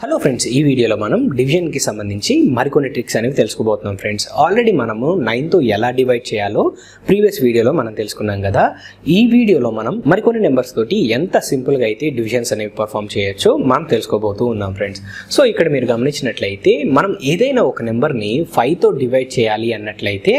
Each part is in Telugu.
హలో ఫ్రెండ్స్, ఈ వీడియోలో మనం డివిజన్కి సంబంధించి మరికొన్ని ట్రిక్స్ అనేవి తెలుసుకోబోతున్నాం ఫ్రెండ్స్. ఆల్రెడీ మనము 9తో ఎలా డివైడ్ చేయాలో ప్రీవియస్ వీడియోలో మనం తెలుసుకున్నాం కదా. ఈ వీడియోలో మనం మరికొన్ని నెంబర్స్ తోటి ఎంత సింపుల్గా అయితే డివిజన్స్ అనేవి పర్ఫామ్ చేయొచ్చో మనం తెలుసుకోబోతూ ఉన్నాం ఫ్రెండ్స్. సో ఇక్కడ మీరు గమనించినట్లయితే మనం ఏదైనా ఒక నెంబర్ని 5తో డివైడ్ చేయాలి అన్నట్లయితే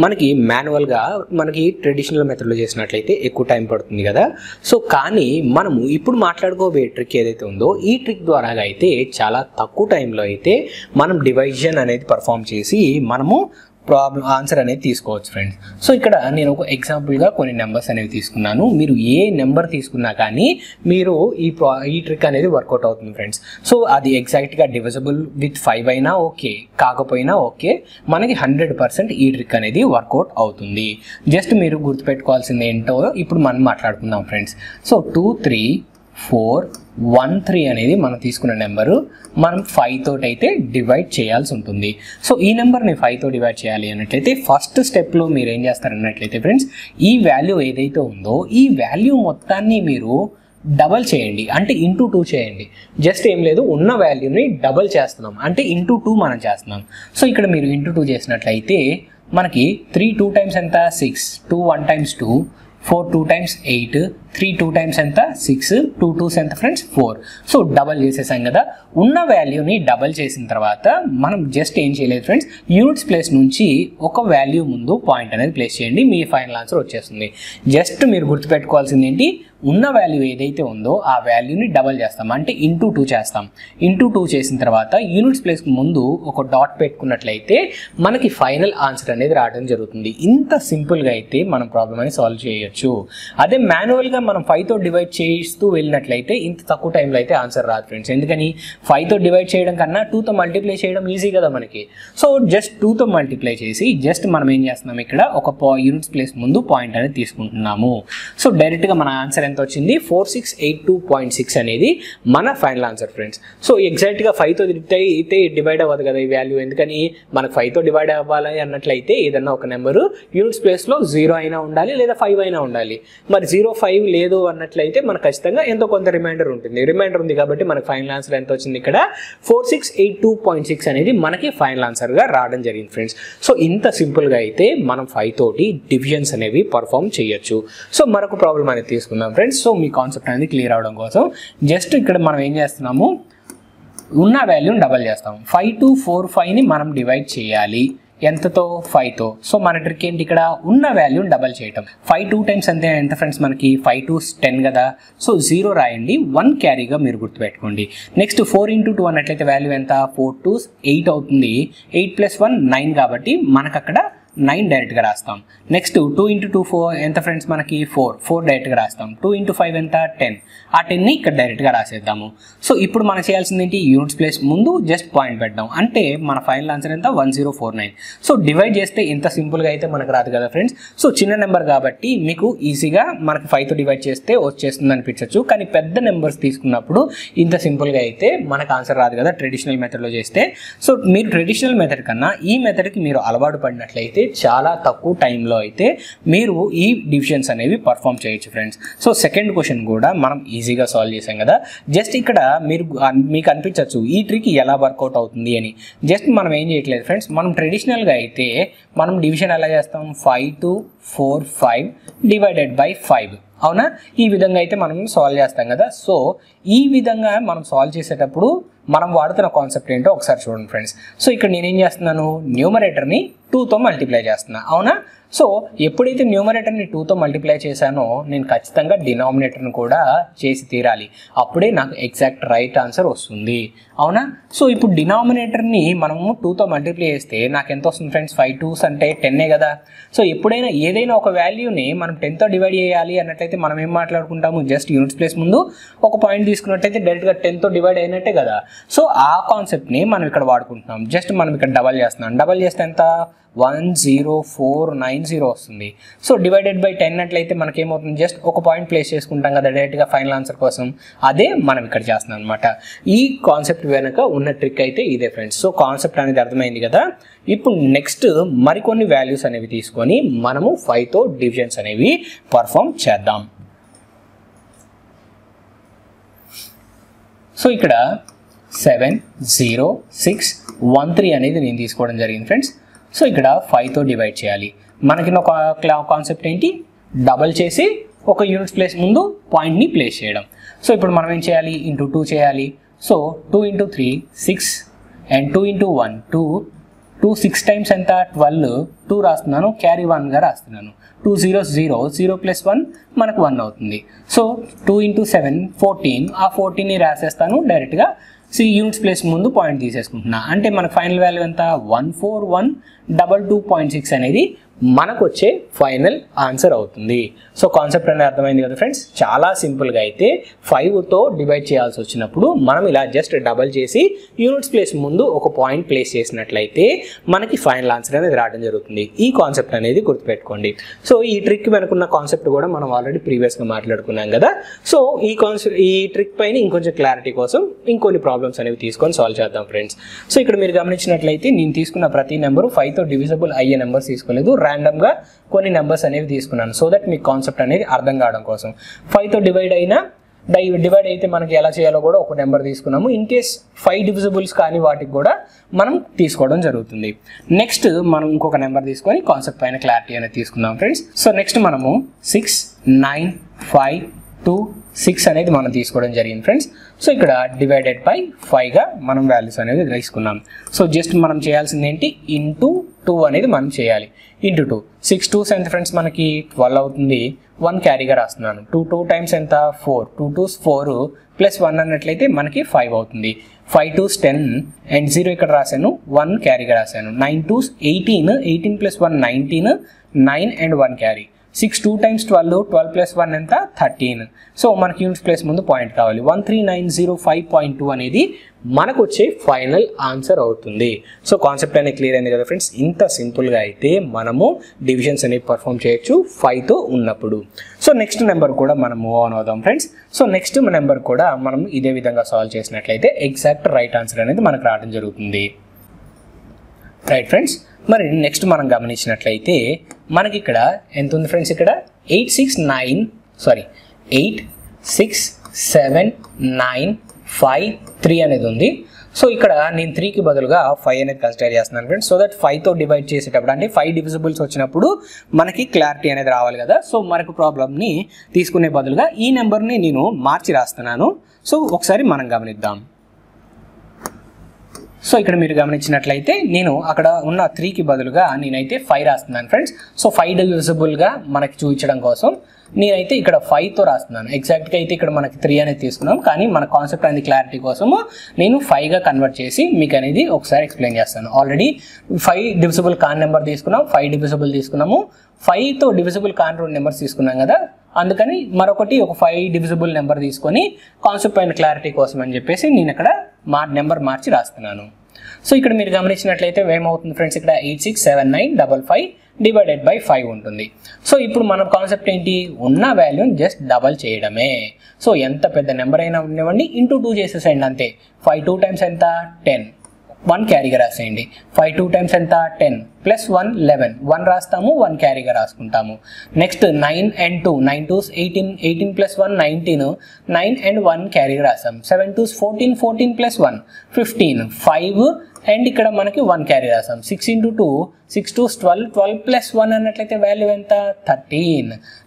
మనకి మాన్యువల్గా మనకి ట్రెడిషనల్ మెథడ్లో చేసినట్లయితే ఎక్కువ టైం పడుతుంది కదా. సో కానీ మనము ఇప్పుడు మాట్లాడుకోబోయే ట్రిక్ ఏదైతే ఉందో ఈ ట్రిక్ ద్వారా అయితే చాలా తక్కువ టైంలో అయితే మనం డివిజన్ అనేది పర్ఫామ్ చేసి మనము ఆన్సర్ అనేది తీసుకోవచ్చు ఫ్రెండ్స్. సో ఇక్కడ నేను ఒక ఎగ్జాంపుల్గా కొన్ని నెంబర్స్ అనేవి తీసుకున్నాను. మీరు ఏ నెంబర్ తీసుకున్నా కానీ మీరు ఈ ట్రిక్ అనేది వర్కౌట్ అవుతుంది ఫ్రెండ్స్. సో అది ఎగ్జాక్ట్గా డివిజబుల్ విత్ 5 అయినా ఓకే, కాకపోయినా ఓకే, మనకి 100% ఈ ట్రిక్ అనేది వర్కౌట్ అవుతుంది. జస్ట్ మీరు గుర్తుపెట్టుకోవాల్సింది ఏంటో ఇప్పుడు మనం మాట్లాడుకుందాం ఫ్రెండ్స్. సో 2 3 4 1 3 అనేది మనం తీసుకున్న నెంబరు మనం 5 తోటి అయితే డివైడ్ చేయాల్సి ఉంటుంది. సో ఈ నెంబర్ని 5తో డివైడ్ చేయాలి అన్నట్లయితే ఫస్ట్ స్టెప్లో మీరు ఏం చేస్తారన్నట్లయితే ఫ్రెండ్స్, ఈ వాల్యూ ఏదైతే ఉందో ఈ వాల్యూ మొత్తాన్ని మీరు డబల్ చేయండి, అంటే ఇంటూ 2 చేయండి. జస్ట్ ఏం లేదు, ఉన్న వాల్యూని డబల్ చేస్తున్నాం, అంటే ఇంటూ 2 మనం చేస్తున్నాం. సో ఇక్కడ మీరు ఇంటూ 2 చేసినట్లయితే మనకి 3 2 టైమ్స్ ఎంత 6, 2 1 టైమ్స్ 2, 4 2 టైమ్స్ 8, 3 2 టైమ్స్ ఎంత 6, 2 2s ఎంత ఫ్రెండ్స్ 4. సో డబల్ చేసేసాం కదా. ఉన్న వాల్యూని డబల్ చేసిన తర్వాత మనం జస్ట్ ఏం చేయలేదు ఫ్రెండ్స్, యూనిట్స్ ప్లేస్ నుంచి ఒక వాల్యూ ముందు పాయింట్ అనేది ప్లేస్ చేయండి, మీ ఫైనల్ ఆన్సర్ వచ్చేస్తుంది. జస్ట్ మీరు గుర్తుపెట్టుకోవాల్సింది ఏంటి, ఉన్న వాల్యూ ఏదైతే ఉందో ఆ వాల్యూని డబల్ చేస్తాం, అంటే ఇంటూ 2 చేస్తాం. ఇంటూ 2 చేసిన తర్వాత యూనిట్స్ ప్లేస్ ముందు ఒక డాట్ పెట్టుకున్నట్లయితే మనకి ఫైనల్ ఆన్సర్ అనేది రావడం జరుగుతుంది. ఇంత సింపుల్గా అయితే మనం ప్రాబ్లమ్ అనేది సాల్వ్ చేయొచ్చు. అదే మాన్యువల్గా మనం 5తో డివైడ్ చేస్తూ వెళ్ళినట్లయితే ఇంత తక్కువ టైంలో అయితే ఆన్సర్ రాదు ఫ్రెండ్స్. ఎందుకని 5తో డివైడ్ చేయడం కన్నా 2తో మల్టిప్లై చేయడం ఈజీ కదా మనకి. సో జస్ట్ 2తో మల్టిప్లై చేసి జస్ట్ మనం ఏం చేస్తున్నాం, ఇక్కడ ఒక యూనిట్స్ ప్లేస్ ముందు పాయింట్ అనేది తీసుకుంటున్నాము. సో డైరెక్ట్గా మన ఆన్సర్ ఎంత వచ్చింది, 4682.6 అనేది మన ఫైనల్ ఆన్సర్ ఫ్రెండ్స్. సో ఎగ్జాక్ట్గా 5తో అయితే డివైడ్ అవ్వదు కదా ఈ వాల్యూ. ఎందుకని మనకు 5తో డివైడ్ అవ్వాలి అన్నట్లయితే ఏదన్నా ఒక నెంబరు యూనిట్స్ ప్లేస్లో 0 అయినా ఉండాలి లేదా 5 అయినా ఉండాలి. మరి 0 5 లేదు అన్నట్లయితే మనకు ఖచ్చితంగా ఎంతో కొంత రిమైండర్ ఉంటుంది. రిమైండర్ ఉంది కాబట్టి మనకు ఫైనల్ ఆన్సర్ ఎంత వచ్చింది, ఇక్కడ 4682.6 అనేది మనకి ఫైనల్ ఆన్సర్గా రావడం జరిగింది ఫ్రెండ్స్. సో ఇంత సింపుల్గా అయితే మనం 5 తోటి డివిజన్స్ అనేవి పర్ఫామ్ చేయొచ్చు. సో మరొక ప్రాబ్లం అనేది తీసుకుందాం ఫ్రెండ్స్. సో మీ కాన్సెప్ట్ అనేది క్లియర్ అవడం కోసం జస్ట్ ఇక్కడ మనం ఏం చేస్తున్నాము, ఉన్న వాల్యూని డబల్ చేస్తాం. 5 2 4 5ని మనం డివైడ్ చేయాలి ఎంతతో, 5తో. సో మన ట్రిక్ ఏంటి, ఇక్కడ ఉన్న వాల్యూని డబల్ చేయటం. 5 2 టైమ్స్ అంతే ఎంత ఫ్రెండ్స్, మనకి 5 2s 10 కదా. సో 0 రాయండి, 1 క్యారీగా మీరు గుర్తుపెట్టుకోండి. నెక్స్ట్ 4 into 2 అన్నట్లయితే వాల్యూ ఎంత, 4 2s 8 అవుతుంది. 8 + 1 9 కాబట్టి మనకు అక్కడ 9 డైరెక్ట్గా రాస్తాం. నెక్స్ట్ 2 into 2 4 ఎంత ఫ్రెండ్స్, మనకి 4 డైరెక్ట్గా రాస్తాం. 2 into 5 ఎంత 10, ఆ 10ని ఇక్కడ డైరెక్ట్గా రాసేద్దాము. సో ఇప్పుడు మనం చేయాల్సింది ఏంటి, యూనిట్స్ ప్లేస్ ముందు జస్ట్ పాయింట్ పెట్టడం, అంటే మన ఫైనల్ ఆన్సర్ ఎంత 1049. సో డివైడ్ చేస్తే ఇంత సింపుల్గా అయితే మనకు రాదు కదా ఫ్రెండ్స్. సో చిన్న నెంబర్ కాబట్టి మీకు ఈజీగా మనకి 5తో డివైడ్ చేస్తే వచ్చేస్తుంది అనిపించవచ్చు, కానీ పెద్ద నెంబర్స్ తీసుకున్నప్పుడు ఇంత సింపుల్గా అయితే మనకు ఆన్సర్ రాదు కదా ట్రెడిషనల్ మెథడ్లో చేస్తే. సో మీరు ట్రెడిషనల్ మెథడ్ కన్నా ఈ మెథడ్కి మీరు అలవాటు పడినట్లయితే చాలా తక్కువ టైంలో అయితే మీరు ఈ డివిజన్స్ అనేవి పర్ఫామ్ చేయొచ్చు ఫ్రెండ్స్. సో సెకండ్ క్వశ్చన్ కూడా మనం ఈజీగా సాల్వ్ చేసాం కదా. జస్ట్ ఇక్కడ మీకు అనిపించవచ్చు ఈ ట్రిక్ ఎలా వర్కౌట్ అవుతుంది అని. జస్ట్ మనం ఏం చేయట్లేదు ఫ్రెండ్స్, మనం ట్రెడిషనల్గా అయితే మనం డివిజన్ ఎలా చేస్తాం, 5 2 4 5 డివైడెడ్ బై 5, అవునా. ఈ విధంగా అయితే మనం సాల్వ్ చేస్తాం కదా. సో ఈ విధంగా మనం సాల్వ్ చేసేటప్పుడు మనం వాడుతున్న కాన్సెప్ట్ ఏంటో ఒకసారి చూడండి ఫ్రెండ్స్. సో ఇక్కడ నేనేం చేస్తున్నాను, న్యూమరేటర్ని 2తో మల్టిప్లై చేస్తున్నా, అవునా. సో ఎప్పుడైతే న్యూమరేటర్ని 2తో మల్టిప్లై చేశానో నేను ఖచ్చితంగా డినామినేటర్ని కూడా చేసి తీరాలి, అప్పుడే నాకు ఎగ్జాక్ట్ రైట్ ఆన్సర్ వస్తుంది, అవునా. సో ఇప్పుడు డినామినేటర్ని మనము 2తో మల్టిప్లై చేస్తే నాకు ఎంత వస్తుంది ఫ్రెండ్స్, 5 2s అంటే 10 కదా. సో ఎప్పుడైనా ఏదైనా ఒక వాల్యూని మనం 10తో డివైడ్ చేయాలి అన్నట్లయితే మనం ఏం మాట్లాడుకుంటాము, జస్ట్ యూనిట్స్ ప్లేస్ ముందు ఒక పాయింట్ తీసుకున్నట్టయితే డైరెక్ట్గా 10తో డివైడ్ అయినట్టే కదా. సో ఆ కాన్సెప్ట్ని మనం ఇక్కడ వాడుకుంటున్నాం. జస్ట్ మనం ఇక్కడ డబల్ చేస్తున్నాం, డబల్ చేస్తే ఎంత 10490 వస్తుంది. సో డివైడెడ్ బై 10 అట్లయితే మనకేమవుతుంది, జస్ట్ ఒక పాయింట్ ప్లేస్ చేసుకుంటాం కదా డైరెక్ట్గా ఫైనల్ ఆన్సర్ కోసం, అదే మనం ఇక్కడ చేస్తున్నాం అనమాట. ఈ కాన్సెప్ట్ వెనక ఉన్న ట్రిక్ అయితే ఇదే ఫ్రెండ్స్. సో కాన్సెప్ట్ అనేది అర్థమైంది కదా. ఇప్పుడు నెక్స్ట్ మరికొన్ని వాల్యూస్ అనేవి తీసుకొని మనము 5తో డివిజన్స్ అనేవి పర్ఫామ్ చేద్దాం. సో ఇక్కడ 7 0 6 1 3 అనేది నేను తీసుకోవడం జరిగింది ఫ్రెండ్స్. సో ఇక్కడ 5తో డివైడ్ చేయాలి. మనకి ఒక కాన్సెప్ట్ ఏంటి, డబల్ చేసి ఒక యూనిట్స్ ప్లేస్ ముందు పాయింట్ని ప్లేస్ చేయడం. సో ఇప్పుడు మనం ఏం చేయాలి, ఇంటూ 2 చేయాలి. So 2 into 3 6 and 2 into 1 2 2 6 times ఎంత 12 2 రాస్తున్నాను, క్యారీ 1గా రాస్తున్నాను. 2 0 0 0 ప్లస్ 1 మనకు 1 అవుతుంది. సో 2 into 7 14, ఆ 14ని రాసేస్తాను డైరెక్ట్గా. సో యూనిట్స్ ప్లేస్ ముందు పాయింట్ తీసేసుకుంటున్నా. అంటే మనకు ఫైనల్ వాల్యూ ఎంత 14122.6 అనేది మనకు వచ్చే ఫైనల్ ఆన్సర్ అవుతుంది. సో కాన్సెప్ట్ అనేది అర్థమైంది కదా ఫ్రెండ్స్. చాలా సింపుల్గా అయితే 5తో డివైడ్ చేయాల్సి వచ్చినప్పుడు మనం ఇలా జస్ట్ డబల్ చేసి యూనిట్స్ ప్లేస్ ముందు ఒక పాయింట్ ప్లేస్ చేసినట్లయితే మనకి ఫైనల్ ఆన్సర్ అనేది రావడం జరుగుతుంది. ఈ కాన్సెప్ట్ అనేది గుర్తుపెట్టుకోండి. సో ఈ ట్రిక్ వెనుకున్న కాన్సెప్ట్ కూడా మనం ఆల్రెడీ ప్రీవియస్గా మాట్లాడుకున్నాం కదా. సో ఈ ట్రిక్ పైన ఇంకొంచెం క్లారిటీ కోసం ఇంకొన్ని ప్రాబ్లమ్స్ అనేవి తీసుకొని సాల్వ్ చేద్దాం ఫ్రెండ్స్. సో ఇక్కడ మీరు గమనించినట్లయితే నేను తీసుకున్న ప్రతి నెంబరు 5తో డివిజిబుల్ అయ్యే నెంబర్స్ తీసుకోలేదు, ర్యాండమ్గా కొన్ని నెంబర్స్ అనేవి తీసుకున్నాను. సో దట్ మీకు కాన్సెప్ట్ అనేది అర్థం కావడం కోసం. 5తో డివైడ్ అయితే మనకి ఎలా చేయాలో కూడా ఒక నెంబర్ తీసుకున్నాము. ఇన్ కేస్ 5 డివిజిబుల్స్ కానీ వాటికి కూడా మనం తీసుకోవడం జరుగుతుంది. నెక్స్ట్ మనం ఇంకొక నెంబర్ తీసుకొని కాన్సెప్ట్ పైన క్లారిటీ అనేది తీసుకుందాం ఫ్రెండ్స్. సో నెక్స్ట్ మనము 6 9 5 2 6 అనేది మనం తీసుకోవడం జరిగింది ఫ్రెండ్స్. సో ఇక్కడ డివైడెడ్ బై 5గా మనం వాల్యూస్ అనేది తీసుకున్నాం. సో జస్ట్ మనం చేయాల్సింది ఏంటి, ఇంటూ 2 అనేది మనం చేయాలి. ఇంటూ 2 6 2s ఎంత ఫ్రెండ్స్ మనకి 12 అవుతుంది. 1 క్యారీగా రాస్తున్నాను. 2 టైమ్స్ ఎంత 4, 2 2s 4 ప్లస్ 1 అన్నట్లయితే మనకి 5 అవుతుంది. 5 2s 10 అండ్ 0 ఇక్కడ రాశాను, 1 క్యారీగా రాశాను. 9 2s 18, 18 plus 1 19, 9 and 1 carry. 6 2 times 12, 12 plus 1 ఎంత 13. సో మనకి యూనిట్స్ ప్లేస్ ముందు పాయింట్ కావాలి. 13905.2 అనేది మనకు వచ్చే ఫైనల్ ఆన్సర్ అవుతుంది. సో కాన్సెప్ట్ అనేది క్లియర్ అయింది కదా ఫ్రెండ్స్. ఇంత సింపుల్గా అయితే మనము డివిజన్స్ అనేవి పర్ఫామ్ చేయొచ్చు 5తో ఉన్నప్పుడు. సో నెక్స్ట్ నెంబర్ కూడా మనం మూవ్ ఆన్ అవుదాం ఫ్రెండ్స్. సో నెక్స్ట్ నెంబర్ కూడా మనం ఇదే విధంగా సాల్వ్ చేసినట్లయితే ఎగ్జాక్ట్ రైట్ ఆన్సర్ అనేది మనకు రావడం జరుగుతుంది. Right friends. మరి నెక్స్ట్ మనం గమనించినట్లయితే మనకి ఇక్కడ ఎంత ఉంది ఫ్రెండ్స్, ఇక్కడ 8 6 7 9 5 3 అనేది ఉంది. సో ఇక్కడ నేను 3కి బదులుగా 5 అనేది కన్సిడర్ చేస్తున్నాను ఫ్రెండ్స్. సో దట్ 5తో డివైడ్ చేసేటప్పుడు అంటే 5 డివిజిబుల్స్ వచ్చినప్పుడు మనకి క్లారిటీ అనేది రావాలి కదా. సో మనకు ప్రాబ్లమ్ని తీసుకునే బదులుగా ఈ నెంబర్ని నేను మార్చి రాస్తున్నాను. సో ఒకసారి మనం గమనిద్దాం. సో ఇక్కడ మీరు గమనించినట్లయితే నేను అక్కడ ఉన్న 3కి బదులుగా నేనైతే 5 రాస్తున్నాను ఫ్రెండ్స్. సో 5 డివిజిబుల్గా మనకి చూపించడం కోసం నేనైతే ఇక్కడ 5తో రాస్తున్నాను. ఎగ్జాక్ట్గా అయితే ఇక్కడ మనకి 3 అనేది తీసుకున్నాం, కానీ మన కాన్సెప్ట్ అనేది క్లారిటీ కోసము నేను 5గా కన్వర్ట్ చేసి మీకు అనేది ఒకసారి ఎక్స్ప్లెయిన్ చేస్తాను. ఆల్రెడీ 5 డివిజిబుల్ కాన్ నెంబర్ తీసుకున్నాం, 5 డివిజిబుల్ తీసుకున్నాము, 5తో డివిజిబుల్ కాన్ 2 నెంబర్స్ తీసుకున్నాం కదా. అందుకని మరొకటి ఒక 5 డివిజిబుల్ నెంబర్ తీసుకొని కాన్సెప్ట్ పైన క్లారిటీ కోసం అని చెప్పేసి నేను ఇక్కడ నెంబర్ మార్చి రాస్తున్నాను. సో ఇక్కడ మీరు గమనించినట్లయితే ఏమవుతుంది ఫ్రెండ్స్, ఇక్కడ 8 6 7 9 5 5 డివైడెడ్ బై 5 ఉంటుంది. సో ఇప్పుడు మన కాన్సెప్ట్ ఏంటి, ఉన్న వాల్యూని జస్ట్ డబల్ చేయడమే. సో ఎంత పెద్ద నెంబర్ అయినా ఉండేవండి, ఇంటూ 2 చేసేసేయండి అంతే. 5 2 టైమ్స్ ఎంత 10, 1 క్యారీగా రాసేయండి. 5 2 టైమ్స్ ఎంత 10 ప్లస్ 1 11, 1 రాస్తాము, 1 క్యారీగా రాసుకుంటాము. Next 9 and 2, 9 2s 18, 18 plus 1 19, 9 and 1 క్యారీగా రాస్తాం. 7 2s 14, 14 plus 1 15, 5 అండ్ ఇక్కడ మనకి 1 క్యారీ రాసాం. 6 into 2 6 2s 12, 12 plus 1 అన్నట్లయితే వాల్యూ ఎంత 13,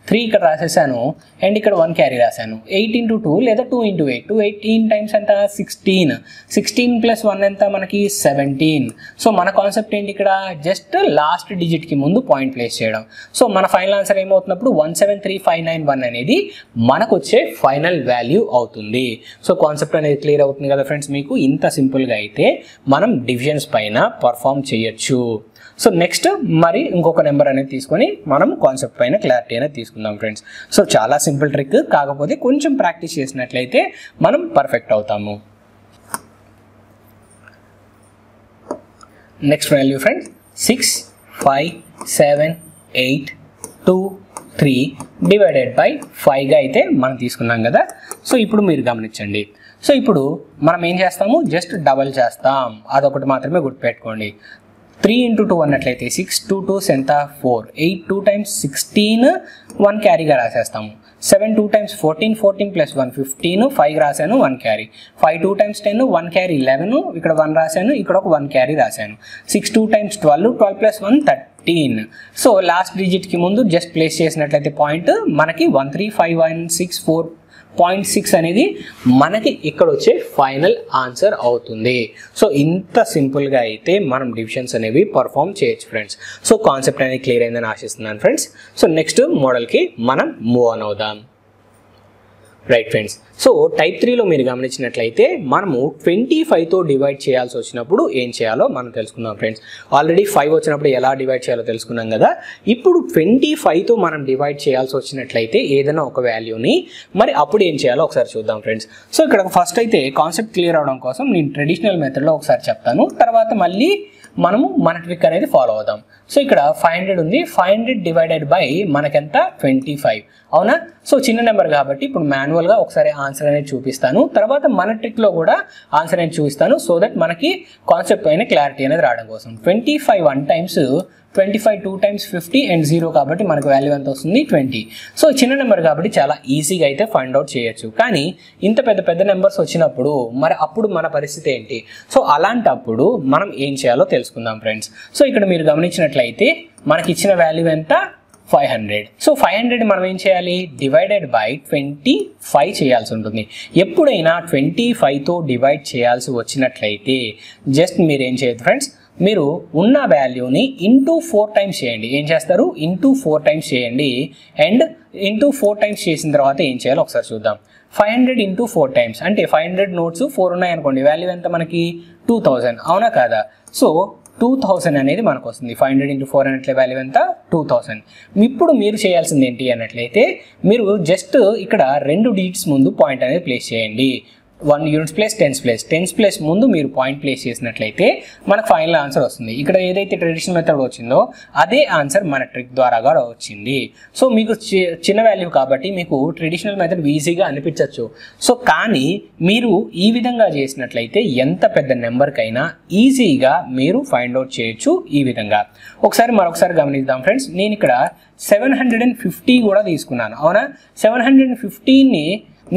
3 ఇక్కడ రాసేసాను అండ్ ఇక్కడ 1 క్యారీ రాశాను. 8 into 2 లేదా 2 into 8, 2 18 టైమ్స్ ఎంత 16, 16 plus 1 ఎంత మనకి 17. సో మన కాన్సెప్ట్ ఏంటి, ఇక్కడ జస్ట్ లాస్ట్ డిజిట్కి ముందు పాయింట్ ప్లేస్ చేయడం. సో మన ఫైనల్ ఆన్సర్ ఏమవుతున్నప్పుడు 173591 అనేది మనకు వచ్చే ఫైనల్ వాల్యూ అవుతుంది. సో కాన్సెప్ట్ అనేది క్లియర్ అవుతుంది కదా ఫ్రెండ్స్ మీకు. ఇంత సింపుల్గా అయితే మనం డివిజన్స్ పైన పర్ఫామ్ చేయొచ్చు. సో నెక్స్ట్ మరి ఇంకొక నెంబర్ అనేది తీసుకొని మనం కాన్సెప్ట్ పైన క్లారిటీ అనేది తీసుకుందాం ఫ్రెండ్స్. సో చాలా సింపుల్ ట్రిక్, కాకపోతే కొంచెం ప్రాక్టీస్ చేసినట్లయితే మనం పర్ఫెక్ట్ అవుతాము. Next value friends 6 5 7 8 2 3 divided by 5గా అయితే మనం తీసుకున్నాం కదా. సో ఇప్పుడు మీరు గమనించండి. సో ఇప్పుడు మనం ఏం చేస్తాము, జస్ట్ డబల్ చేస్తాం, అదొకటి మాత్రమే గుర్తుపెట్టుకోండి. 3 into 2 అన్నట్లయితే 6 2 2s ఎంత 4, 8 2 times 16, 1 క్యారీగా రాసేస్తాము. 7 2 times 14, 14 plus 1 15, 5 రాశాను 1 క్యారీ, 5 2 times 10 1 క్యారీ 11, ఇక్కడ 1 రాశాను, ఇక్కడ ఒక 1 క్యారీ రాశాను, 6 2 times 12, 12 plus 1 13. సో లాస్ట్ డిజిట్కి ముందు జస్ట్ ప్లేస్ చేసినట్లయితే పాయింట్ మనకి 13516.6 అనేది మనకి ఇక్కడ వచ్చే ఫైనల్ ఆన్సర్ అవుతుంది. సో ఇంత సింపుల్గా అయితే మనం డివిజన్స్ అనేవి పర్ఫామ్ చేయొచ్చు ఫ్రెండ్స్. సో కాన్సెప్ట్ అనేది క్లియర్ అయిందని ఆశిస్తున్నాను ఫ్రెండ్స్. సో నెక్స్ట్ మోడల్కి మనం మూవ్ ఆన్ అవుదాం. రైట్ ఫ్రెండ్స్, సో టైప్ 3లో మీరు గమనించినట్లయితే మనము 25తో డివైడ్ చేయాల్సి వచ్చినప్పుడు ఏం చేయాలో మనం తెలుసుకుందాం ఫ్రెండ్స్. ఆల్రెడీ 5 వచ్చినప్పుడు ఎలా డివైడ్ చేయాలో తెలుసుకున్నాం కదా. ఇప్పుడు 25తో మనం డివైడ్ చేయాల్సి వచ్చినట్లయితే ఏదైనా ఒక వాల్యూని మరి అప్పుడు ఏం చేయాలో ఒకసారి చూద్దాం ఫ్రెండ్స్. సో ఇక్కడ ఫస్ట్ అయితే కాన్సెప్ట్ క్లియర్ అవడం కోసం నేను ట్రెడిషనల్ మెథడ్లో ఒకసారి చెప్తాను, తర్వాత మళ్ళీ మనము మన ట్రిక్ అనేది ఫాలో అవుదాం. సో ఇక్కడ 500 ఉంది, 500 డివైడెడ్ బై మనకెంత 25 అవునా. సో చిన్న నెంబర్ కాబట్టి ఇప్పుడు మాన్యువల్గా ఒకసారి ఆన్సర్ అనేది చూపిస్తాను, తర్వాత మన ట్రిక్లో కూడా ఆన్సర్ అనేది చూపిస్తాను, సో దట్ మనకి కాన్సెప్ట్ పైన క్లారిటీ అనేది రావడం కోసం. 25 1 times 25 2 times 50 and 0 కాబట్టి మనకు వాల్యూ ఎంత వస్తుంది 20. సో చిన్న నెంబర్ కాబట్టి చాలా ఈజీగా అయితే ఫైండ్ అవుట్ చేయొచ్చు. కానీ ఇంత పెద్ద పెద్ద నెంబర్స్ వచ్చినప్పుడు మరి అప్పుడు మన పరిస్థితి ఏంటి? సో అలాంటప్పుడు మనం ఏం చేయాలో తెలుసుకుందాం ఫ్రెండ్స్. సో ఇక్కడ మీరు గమనించినట్లయితే మనకి ఇచ్చిన వాల్యూ ఎంత 500. సో 500 మనం ఏం చేయాలి? డివైడెడ్ బై 25 చేయాల్సి ఉంటుంది. ఎప్పుడైనా 25తో డివైడ్ చేయాల్సి వచ్చినట్లయితే జస్ట్ మీరు ఏం చేయదు ఫ్రెండ్స్, మీరు ఉన్న వాల్యూని ఇంటూ 4 times చేయండి. ఏం చేస్తారు? ఇంటూ 4 times చేయండి. అండ్ ఇంటూ 4 times చేసిన తర్వాత ఏం చేయాలో ఒకసారి చూద్దాం. 500 ఇంటూ 4 times అంటే 500 నోట్స్ 4 ఉన్నాయనుకోండి, వాల్యూ ఎంత మనకి 2000 అవునా కాదా? సో 2000 అనేది మనకు వస్తుంది. 500 ఇంటూ 4 అన్నట్లే వాల్యూ ఎంత 2000. ఇప్పుడు మీరు చేయాల్సింది ఏంటి అన్నట్లయితే మీరు జస్ట్ ఇక్కడ 2 డిజిట్స్ ముందు పాయింట్ అనేది ప్లేస్ చేయండి. 1 units place, tens place, tens place ముందు మీరు పాయింట్ ప్లేస్ చేసినట్లయితే మనకు ఫైనల్ ఆన్సర్ వస్తుంది. ఇక్కడ ఏదైతే ట్రెడిషనల్ మెథడ్ వచ్చిందో అదే ఆన్సర్ మన ట్రిక్ ద్వారా కూడా వచ్చింది. సో మీకు చిన్న వాల్యూ కాబట్టి మీకు ట్రెడిషనల్ మెథడ్ ఈజీగా అనిపించవచ్చు. సో కానీ మీరు ఈ విధంగా చేసినట్లయితే ఎంత పెద్ద నెంబర్కైనా ఈజీగా మీరు ఫైండ్ అవుట్ చేయొచ్చు. ఈ విధంగా మరొకసారి గమనిద్దాం ఫ్రెండ్స్. నేను ఇక్కడ 750 కూడా తీసుకున్నాను అవునా. 750ని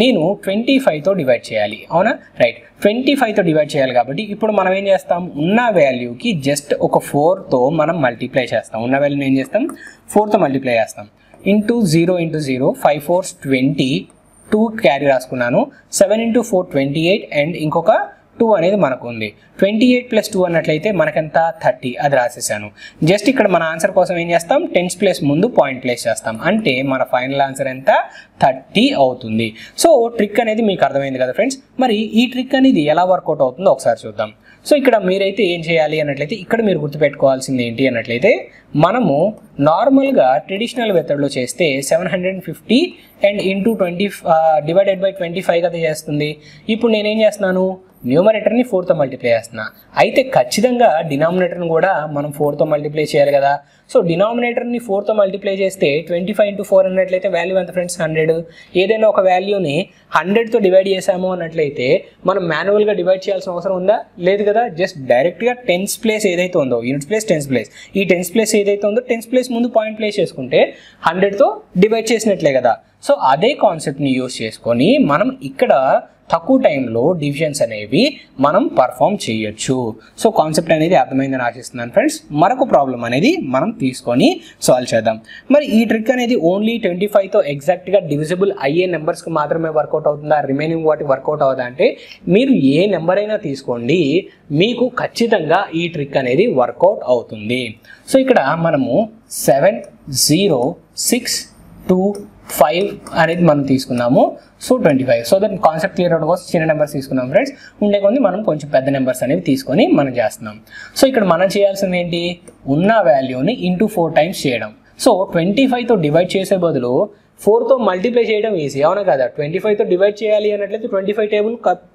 నేను 25తో డివైడ్ చేయాలి అవునా. రైట్, 25తో డివైడ్ చేయాలి కాబట్టి ఇప్పుడు మనం ఏం చేస్తాం? ఉన్న వాల్యూకి జస్ట్ ఒక 4తో మనం మల్టిప్లై చేస్తాం. ఉన్న వాల్యూని ఏం చేస్తాం? 4తో మల్టిప్లై చేస్తాం. ఇంటూ 0 ఇంటూ 0 5 4 20, 2 క్యారీ రాసుకున్నాను. 7 ఇంటూ 4 28 అండ్ ఇంకొక 2 అనేది మనకు ఉంది. 28 ప్లస్ 2 అన్నట్లయితే మనకెంత 30, అది రాసేసాను. జస్ట్ ఇక్కడ మన ఆన్సర్ కోసం ఏం చేస్తాం? టెన్స్ ప్లేస్ ముందు పాయింట్ ప్లేస్ చేస్తాం. అంటే మన ఫైనల్ ఆన్సర్ ఎంత 30 అవుతుంది. సో ట్రిక్ అనేది మీకు అర్థమైంది కదా ఫ్రెండ్స్. మరి ఈ ట్రిక్ అనేది ఎలా వర్కౌట్ అవుతుందో ఒకసారి చూద్దాం. సో ఇక్కడ మీరైతే ఏం చేయాలి అన్నట్లయితే ఇక్కడ మీరు గుర్తుపెట్టుకోవాల్సింది ఏంటి అన్నట్లయితే మనము నార్మల్గా ట్రెడిషనల్ మెథడ్లో చేస్తే 750 అండ్ ఇంటూ 20 డివైడెడ్ బై 25 కదా చేస్తుంది. ఇప్పుడు నేనేం చేస్తున్నాను? న్యూమరేటర్ని 4తో మల్టిప్లై చేస్తున్నా. అయితే ఖచ్చితంగా డినామినేటర్ని కూడా మనం 4తో మల్టిప్లై చేయాలి కదా. సో డినామినేటర్ని 4తో మల్టిప్లై చేస్తే 25 ఇంటూ 4 అన్నట్లయితే వాల్యూ ఎంత ఫ్రెండ్స్ 100. ఏదైనా ఒక వాల్యూని 100తో డివైడ్ చేసాము అన్నట్లయితే మనం మాన్యువల్గా డివైడ్ చేయాల్సిన అవసరం ఉందా? లేదు కదా. జస్ట్ డైరెక్ట్గా టెన్స్ ప్లేస్ ఏదైతే ఉందో, యూనిట్స్ ప్లేస్ టెన్స్ ప్లేస్, ఈ టెన్స్ ప్లేస్ ఏదైతే ఉందో టెన్స్ ప్లేస్ ముందు పాయింట్ ప్లేస్ చేసుకుంటే 100తో డివైడ్ చేసినట్లే కదా. సో అదే కాన్సెప్ట్ని యూస్ చేసుకొని మనం ఇక్కడ తక్కువ టైంలో డివిజన్స్ అనేవి మనం పర్ఫామ్ చేయొచ్చు. సో కాన్సెప్ట్ అనేది అర్థమైందని ఆశిస్తున్నాను ఫ్రెండ్స్. మరొక ప్రాబ్లం అనేది మనం తీసుకొని సాల్వ్ చేద్దాం. మరి ఈ ట్రిక్ అనేది ఓన్లీ 25తో ఎగ్జాక్ట్గా డివిజిబుల్ అయ్యే నెంబర్స్కి మాత్రమే వర్కౌట్ అవుతుందా? రిమైనింగ్ వాటి వర్కౌట్ అవుతుందా అంటే మీరు ఏ నెంబర్ అయినా తీసుకోండి, మీకు ఖచ్చితంగా ఈ ట్రిక్ అనేది వర్కౌట్ అవుతుంది. సో ఇక్కడ మనము 7 0 6 2 5 అనేది మనం తీసుకున్నాము. So 25. So that concept clear అవడం కోసం చిన్న నెంబర్స్ తీసుకున్నాం ఫ్రెండ్స్. ఉండే కొంది మనం కొంచెం పెద్ద నెంబర్స్ అనేవి తీసుకొని మనం చేస్తున్నాం. సో ఇక్కడ మనం చేయాల్సింది ఏంటి? ఉన్న వాల్యూని ఇంటూ 4 times చేయడం. సో 25తో డివైడ్ చేసే బదులు 4తో మల్టిప్లై చేయడం ఈజీ అవునా కదా. 25తో డివైడ్ చేయాలి అన్నట్లయితే 25 టేబుల్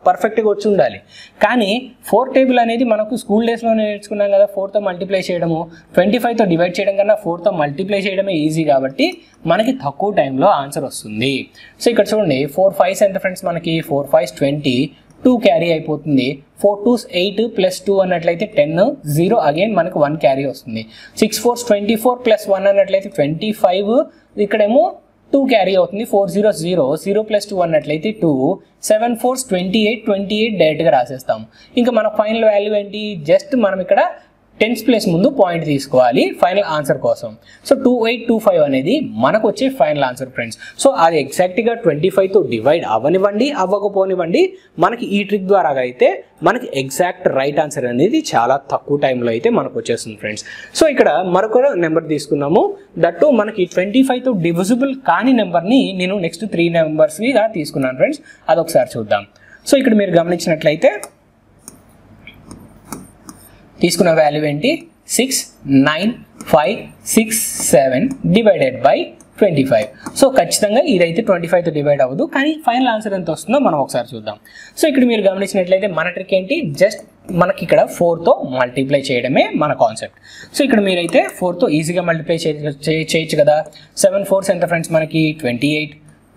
పర్ఫెక్ట్గా వచ్చి ఉండాలి. కానీ 4 టేబుల్ అనేది మనకు స్కూల్ డేస్లో నేర్చుకున్నాం కదా. 4తో మల్టిప్లై చేయడము 25తో డివైడ్ చేయడం కన్నా 4తో మల్టిప్లై చేయడమే ఈజీ కాబట్టి మనకి తక్కువ టైంలో ఆన్సర్ వస్తుంది. సో ఇక్కడ చూడండి 4 5s ఎంత ఫ్రెండ్స్ మనకి 4 5s 20, 2 క్యారీ అయిపోతుంది. 4 2s 8 ప్లస్ 2 అన్నట్లయితే 10, 0 అగైన్ మనకు 1 క్యారీ వస్తుంది. 6 4s 24 ప్లస్ 1 అన్నట్లయితే 25, ఇక్కడేమో 2 క్యారీ అవుతుంది. 4 0 0 0 + 2 అన్నట్లయితే 2 7 4 28 డైరెక్ట్గా రాసేస్తాం. ఇంకా మన ఫైనల్ వాల్యూ ఏంటి, జస్ట్ మనం ఇక్కడ టెన్స్ ప్లేస్ ముందు పాయింట్ తీసుకోవాలి ఫైనల్ ఆన్సర్ కోసం. సో 2825 అనేది మనకు వచ్చే ఫైనల్ ఆన్సర్ ఫ్రెండ్స్. సో అది ఎగ్జాక్ట్గా 25తో డివైడ్ అవ్వనివ్వండి అవ్వకపోనివ్వండి, మనకి ఈ ట్రిక్ ద్వారా అయితే మనకి ఎగ్జాక్ట్ రైట్ ఆన్సర్ అనేది చాలా తక్కువ టైంలో అయితే మనకు వచ్చేస్తుంది ఫ్రెండ్స్. సో ఇక్కడ మరొక నెంబర్ తీసుకున్నాము, దట్టు మనకి 25తో డివిజిబుల్ కాని నెంబర్ని నేను నెక్స్ట్ 3 నెంబర్స్గా తీసుకున్నాను ఫ్రెండ్స్. అదొకసారి చూద్దాం. సో ఇక్కడ మీరు గమనించినట్లయితే తీసుకున్న వాల్యూ ఏంటి, 6 9 5 6 7 డివైడెడ్ బై 25. సో ఖచ్చితంగా ఇదైతే 25తో డివైడ్ అవ్వదు, కానీ ఫైనల్ ఆన్సర్ ఎంత వస్తుందో మనం ఒకసారి చూద్దాం. సో ఇక్కడ మీరు గమనించినట్లయితే మన ట్రిక్ ఏంటి, జస్ట్ మనకి ఇక్కడ 4తో మల్టిప్లై చేయడమే మన కాన్సెప్ట్. సో ఇక్కడ మీరైతే 4తో ఈజీగా మల్టిప్లై చేయొచ్చు కదా. 7 4s ఎంత ఫ్రెండ్స్ మనకి 28,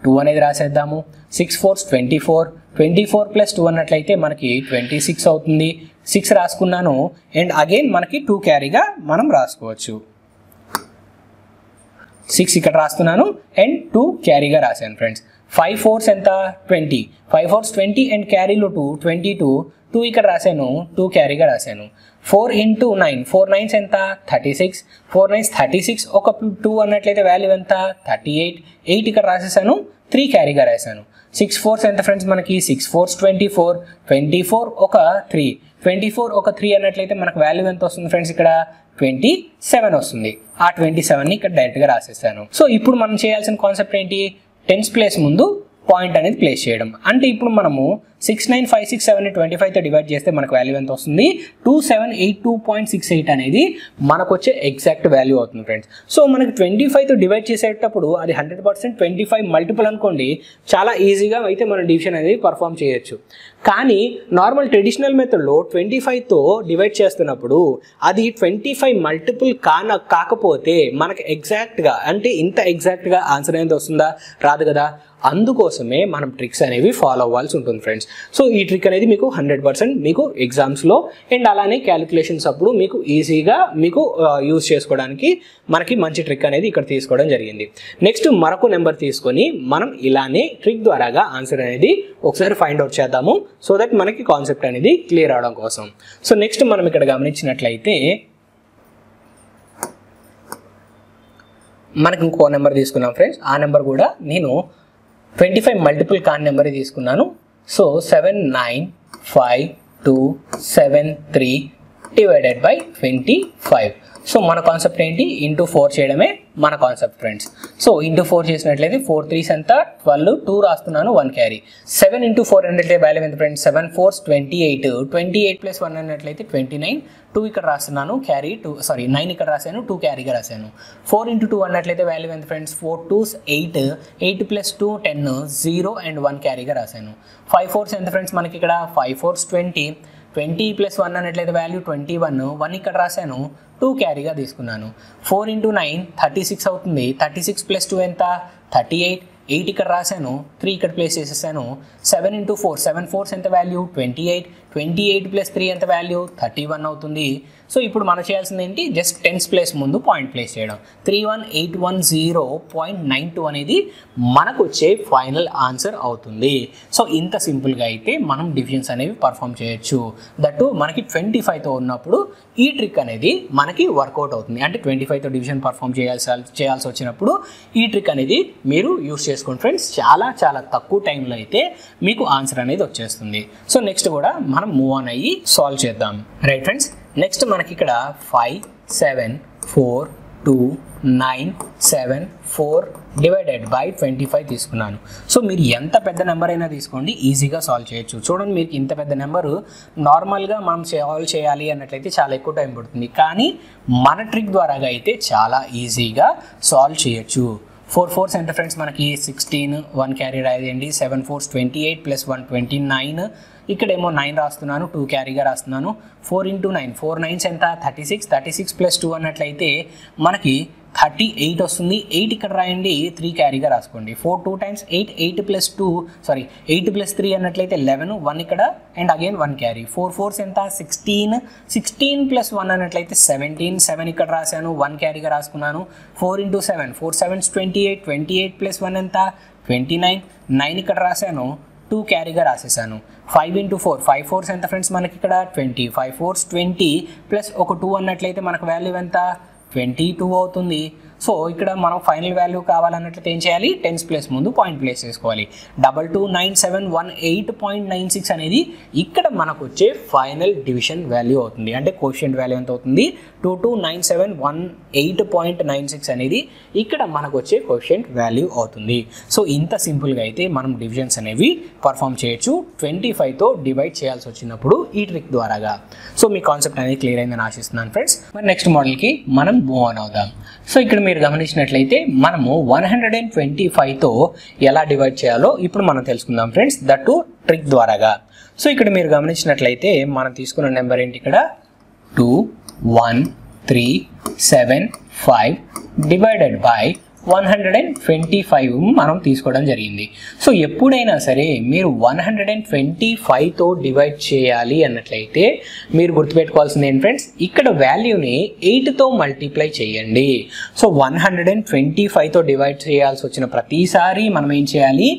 2 అనేది రాసేద్దాము. 6 4s 24, 24 + 2 అన్నట్లయితే మనకి 26 అవుతుంది. 6 రాసుకున్నాను అండ్ అగైన్ మనకి 2 క్యారీగా మనం రాసుకోవచ్చు. 6 ఇక్కడ రాస్తున్నాను అండ్ 2 క్యారీగా రాశాను ఫ్రెండ్స్. 5 4s ఎంత 20, 5 4s 20 అండ్ క్యారీలో 2 22, 2 ఇక్కడ రాశాను 2 క్యారీగా రాశాను. 4 × 9 4 9s ఎంత 36, 4 9s 36 ఒక 2 అన్నట్లయితే వాల్యూ ఎంత 38, 8 ఇక్కడ రాసేసాను 3 క్యారీగా రాశాను. 6 4s ఎంత ఫ్రెండ్స్ మనకి 6 4s 24, 24 ఒక 3, 24 ఒక 3 అన్నట్లయితే మనకు వాల్యూ ఎంత వస్తుంది ఫ్రెండ్స్, ఇక్కడ 27 వస్తుంది. ఆ 27ని ఇక్కడ డైరెక్ట్గా రాసేసాను. సో ఇప్పుడు మనం చేయాల్సిన కాన్సెప్ట్ ఏంటి, టెన్స్ ప్లేస్ ముందు పాయింట్ అనేది ప్లేస్ చేయడం. అంటే ఇప్పుడు మనము 6 9 5 6 7ని 25తో డివైడ్ చేస్తే మనకు వాల్యూ ఎంత వస్తుంది, 2782.68 అనేది మనకు వచ్చే ఎగ్జాక్ట్ వాల్యూ అవుతుంది ఫ్రెండ్స్. సో మనకి 25తో డివైడ్ చేసేటప్పుడు అది 100% 25 మల్టిపుల్ అనుకోండి, చాలా ఈజీగా అయితే మనం డివిజన్ అనేది పర్ఫామ్ చేయొచ్చు. కానీ నార్మల్ ట్రెడిషనల్ మెథడ్లో 25తో డివైడ్ చేస్తున్నప్పుడు అది 25 మల్టిపుల్ కాకపోతే మనకి ఎగ్జాక్ట్గా అంటే ఇంత ఎగ్జాక్ట్గా ఆన్సర్ అనేది వస్తుందా, రాదు కదా. అందుకోసమే మనం ట్రిక్స్ అనేవి ఫాలో అవ్వాల్సి ఉంటుంది ఫ్రెండ్స్. సో ఈ ట్రిక్ అనేది మీకు 100% మీకు ఎగ్జామ్స్లో అండ్ అలానే క్యాలిక్యులేషన్స్ అప్పుడు మీకు ఈజీగా మీకు యూజ్ చేసుకోవడానికి మనకి మంచి ట్రిక్ అనేది ఇక్కడ తీసుకోవడం జరిగింది. నెక్స్ట్ మరొక నెంబర్ తీసుకొని మనం ఇలానే ట్రిక్ ద్వారాగా ఆన్సర్ అనేది ఒకసారి ఫైండ్ అవుట్ చేద్దాము, సో దట్ మనకి కాన్సెప్ట్ అనేది క్లియర్ అవడం కోసం. సో నెక్స్ట్ మనం ఇక్కడ గమనించినట్లయితే మనకి ఇంకో నెంబర్ తీసుకున్నాం ఫ్రెండ్స్. ఆ నెంబర్ కూడా నేను 25 మల్టిపుల్ కాని నెంబర్ తీసుకున్నాను. So 7 9 5 2 7 3 divided by 25. సో మన కాన్సెప్ట్ ఏంటి, ఇంటూ 4 చేయడమే మన కాన్సెప్ట్ ఫ్రెండ్స్. సో ఇంటూ 4 చేసినట్లయితే 4 3s ఎంత 12, 2 రాస్తున్నాను 1 క్యారీ. 7 × 4 అన్నట్లయితే వాల్యూ ఎంత ఫ్రెండ్స్, 7 4s 28, 28 + 1 అన్నట్లయితే 29, 2 ఇక్కడ రాస్తున్నాను క్యారీ 9 ఇక్కడ రాశాను 2 క్యారీగా రాశాను. 4 × 2 అన్నట్లయితే వాల్యూ ఎంత ఫ్రెండ్స్, 4 2s 8, 8 + 2 10, 0 అండ్ 1 క్యారీగా రాశాను. 5 4s ఎంత ఫ్రెండ్స్ మనకి ఇక్కడ 5 4s 20, 20 + 1 అన్నట్లయితే వాల్యూ 21, 1 ఇక్కడ రాశాను 2 క్యారీగా తీసుకున్నాను. 4 × 9 36 అవుతుంది. 36 + 2 ఎంత 38, 8 ఇక్కడ రాశాను 3 ఇక్కడ ప్లేస్ చేసేసాను. 7 × 4 7 4s ఎంత వాల్యూ 28, 28 + 3 ఎంత వాల్యూ 31 అవుతుంది. సో ఇప్పుడు మనం చేయాల్సింది ఏంటి, జస్ట్ టెన్స్ ప్లేస్ ముందు పాయింట్ ప్లేస్ చేయడం. 31810.92 అనేది మనకు వచ్చే ఫైనల్ ఆన్సర్ అవుతుంది. సో ఇంత సింపుల్గా అయితే మనం డివిజన్స్ అనేవి పర్ఫామ్ చేయొచ్చు. దట్టు మనకి 25తో ఉన్నప్పుడు ఈ ట్రిక్ అనేది మనకి వర్కౌట్ అవుతుంది. అంటే 25తో డివిజన్ పర్ఫామ్ చేయాల్సి వచ్చినప్పుడు ఈ ట్రిక్ అనేది మీరు యూస్ చేసుకోండి ఫ్రెండ్స్. చాలా చాలా తక్కువ టైంలో అయితే మీకు ఆన్సర్ అనేది వచ్చేస్తుంది. సో నెక్స్ట్ కూడా మనం మూవ్ ఆన్ అయ్యి సాల్వ్ చేద్దాం. రైట్ ఫ్రెండ్స్, నెక్స్ట్ మనకి ఇక్కడ 5 7 4 2 9 7 4 డివైడెడ్ బై 25 తీసుకున్నాను. సో మీరు ఎంత పెద్ద నెంబర్ అయినా తీసుకోండి, ఈజీగా సాల్వ్ చేయొచ్చు. చూడండి, మీకు ఇంత పెద్ద నెంబరు నార్మల్గా మనం సాల్వ్ చేయాలి అన్నట్లయితే చాలా ఎక్కువ టైం పడుతుంది, కానీ మన ట్రిక్ ద్వారా అయితే చాలా ఈజీగా సాల్వ్ చేయొచ్చు. 4 4s ఎంత ఫ్రెండ్స్ మనకి 16, 1 క్యారీ రాయండి. 7 4s 28 + 1 29, ఇక్కడేమో 9 రాస్తున్నాను 2 క్యారీగా రాస్తున్నాను. 4 × 9 4 9s ఎంత 36, 36 + 2 అన్నట్లయితే మనకి 38 వస్తుంది. 8 ఇక్కడ రాయండి, 3 క్యారీగా రాసుకోండి. 4 2 times 8, 8 plus 2 సారీ 8 plus 3 అన్నట్లయితే 11, 1 ఇక్కడ అండ్ అగైన్ 1 క్యారీ. 4 4s ఎంత 16, 16 plus 1 అన్నట్లయితే 17, 7 ఇక్కడ రాశాను, 1 క్యారీగా రాసుకున్నాను. 4 into 7, 4 7s 28, 28 plus 1 ఎంత 29, 9 ఇక్కడ రాశాను, 2 క్యారీగా రాసేసాను. 5 into 4, 5 4s ఎంత ఫ్రెండ్స్ మనకి ఇక్కడ 20, 5 4s 20 ప్లస్ ఒక 2 అన్నట్లయితే మనకు వాల్యూ ఎంత 22 అవుతుంది. సో ఇక్కడ మనం ఫైనల్ వాల్యూ కావాలన్నట్లయితే ఏం చేయాలి, టెన్స్ ప్లేస్ ముందు పాయింట్ ప్లేస్ చేసుకోవాలి. 229718.96 అనేది ఇక్కడ మనకు వచ్చే ఫైనల్ డివిజన్ వాల్యూ అవుతుంది. అంటే కోషియంట్ వాల్యూ ఎంత అవుతుంది 229718.96 అనేది ఇక్కడ మనకు వచ్చే కోషియంట్ వాల్యూ అవుతుంది. సో ఇంత సింపుల్గా అయితే మనం డివిజన్స్ అనేవి పర్ఫామ్ చేయొచ్చు 25తో డివైడ్ చేయాల్సి వచ్చినప్పుడు ఈ ట్రిక్ ద్వారాగా. సో మీ కాన్సెప్ట్ అనేది క్లియర్ అయిందని ఆశిస్తున్నాను ఫ్రెండ్స్. మరి నెక్స్ట్ మోడల్కి మనం మూవ్ ఆన్ అవుదాం. సో ఇక్కడ మీరు గమనించినట్లయితే మనము 125తో ఎలా డివైడ్ చేయాలో ఇప్పుడు మనం తెలుసుకుందాం ఫ్రెండ్స్, దట్ ట్రిక్ ద్వారాగా. సో ఇక్కడ మీరు గమనించినట్లయితే మనం తీసుకున్న నెంబర్ ఏంటి ఇక్కడ 2 1 3 7 5 డివైడెడ్ బై 125 మనం తీసుకోవడం జరిగింది. సో ఎప్పుడైనా సరే మీరు 125తో డివైడ్ చేయాలి అన్నట్లయితే మీరు గుర్తుపెట్టుకోవాల్సింది ఏంటి ఫ్రెండ్స్, ఇక్కడ వాల్యూని 8తో మల్టిప్లై చేయండి. సో 125తో డివైడ్ చేయాల్సి వచ్చిన ప్రతిసారి మనం ఏం చేయాలి,